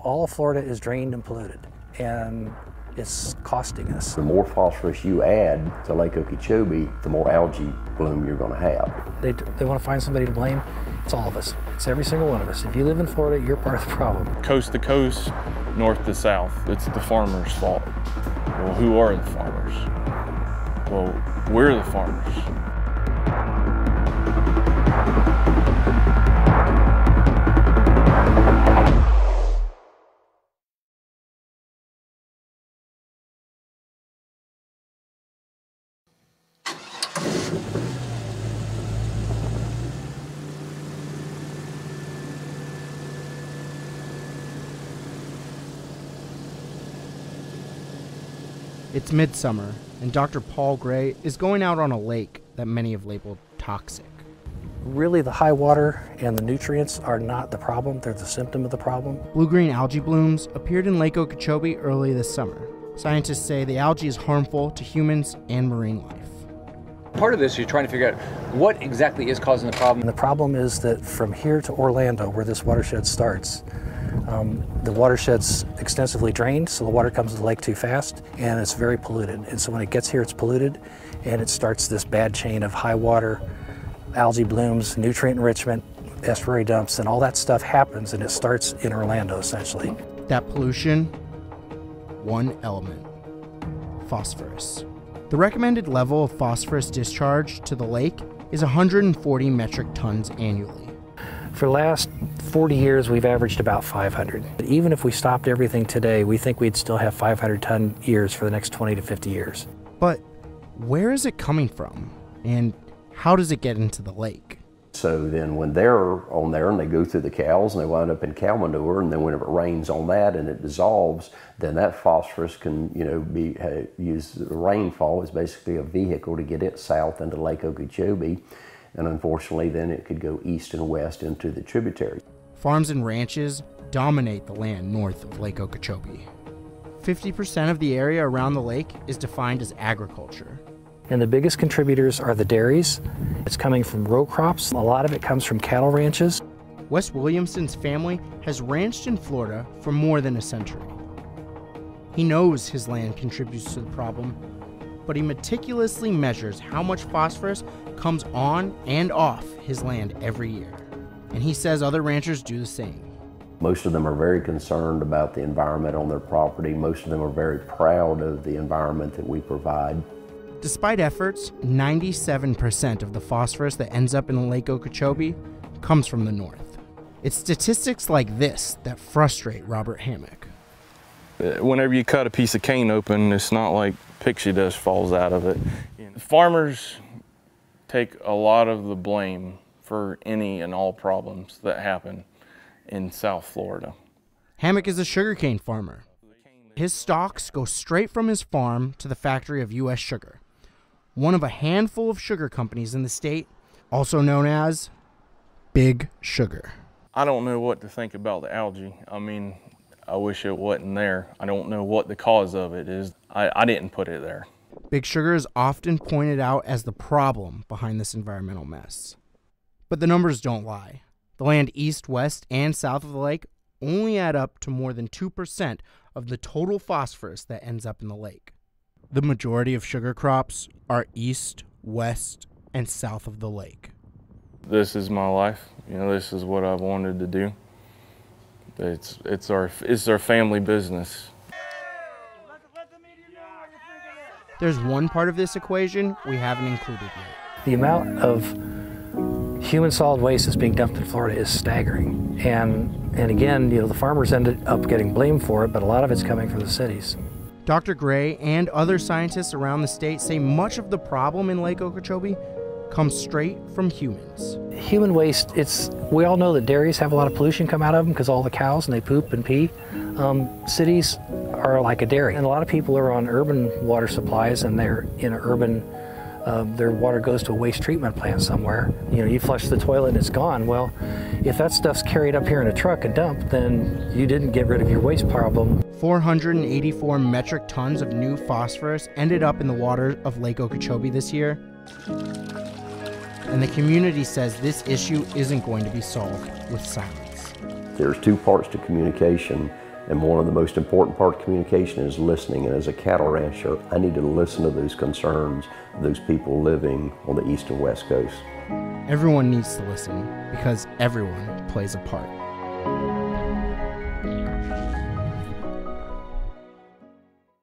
All of Florida is drained and polluted, and it's costing us. The more phosphorus you add to Lake Okeechobee, the more algae bloom you're going to have. They want to find somebody to blame. It's all of us. It's every single one of us. If you live in Florida, you're part of the problem. Coast to coast, north to south, it's the farmers' fault. Well, who are the farmers? Well, we're the farmers. It's midsummer, and Dr. Paul Gray is going out on a lake that many have labeled toxic. Really, the high water and the nutrients are not the problem, they're the symptom of the problem. Blue-green algae blooms appeared in Lake Okeechobee early this summer. Scientists say the algae is harmful to humans and marine life. Part of this, you're trying to figure out what exactly is causing the problem. And the problem is that from here to Orlando, where this watershed starts, the watershed's extensively drained, so the water comes to the lake too fast, and it's very polluted. And so when it gets here, it's polluted, and it starts this bad chain of high water, algae blooms, nutrient enrichment, estuary dumps, and all that stuff happens, and it starts in Orlando, essentially. That pollution, one element, phosphorus. The recommended level of phosphorus discharge to the lake is 140 metric tons annually. For the last 40 years, we've averaged about 500. Even if we stopped everything today, we think we'd still have 500-ton years for the next 20 to 50 years. But where is it coming from, and how does it get into the lake? So then when they're on there and they go through the cows and they wind up in cow manure, and then whenever it rains on that and it dissolves, then that phosphorus can, be used. The rainfall is basically a vehicle to get it south into Lake Okeechobee. And unfortunately, then it could go east and west into the tributary. Farms and ranches dominate the land north of Lake Okeechobee. 50% of the area around the lake is defined as agriculture. And the biggest contributors are the dairies. It's coming from row crops. A lot of it comes from cattle ranches. Wes Williamson's family has ranched in Florida for more than a century. He knows his land contributes to the problem, but he meticulously measures how much phosphorus comes on and off his land every year. And he says other ranchers do the same. Most of them are very concerned about the environment on their property. Most of them are very proud of the environment that we provide. Despite efforts, 97% of the phosphorus that ends up in Lake Okeechobee comes from the north. It's statistics like this that frustrate Robert Hammock. Whenever you cut a piece of cane open, it's not like pixie dust falls out of it. Farmers take a lot of the blame for any and all problems that happen in South Florida. Hammock is a sugarcane farmer. His stalks go straight from his farm to the factory of U.S. Sugar, one of a handful of sugar companies in the state, also known as Big Sugar. I don't know what to think about the algae. I mean, I wish it wasn't there. I don't know what the cause of it is. I didn't put it there. Big Sugar is often pointed out as the problem behind this environmental mess. But the numbers don't lie. The land east, west, and south of the lake only add up to more than 2% of the total phosphorus that ends up in the lake. The majority of sugar crops are east, west, and south of the lake. This is my life. This is what I've wanted to do. It's our family business. There's one part of this equation we haven't included yet. The amount of human solid waste that's being dumped in Florida is staggering. And again, the farmers ended up getting blamed for it, but a lot of it's coming from the cities. Dr. Gray and other scientists around the state say much of the problem in Lake Okeechobee comes straight from humans. Human waste, we all know that dairies have a lot of pollution come out of them because all the cows and they poop and pee. Cities are like a dairy, and a lot of people are on urban water supplies, and they're in an urban, their water goes to a waste treatment plant somewhere. You flush the toilet and it's gone. Well, if that stuff's carried up here in a truck and dumped, then you didn't get rid of your waste problem. 484 metric tons of new phosphorus ended up in the water of Lake Okeechobee this year. And the community says this issue isn't going to be solved with silence. There's two parts to communication. And one of the most important part of communication is listening. And as a cattle rancher, I need to listen to those concerns of those people living on the east and west coast. Everyone needs to listen because everyone plays a part.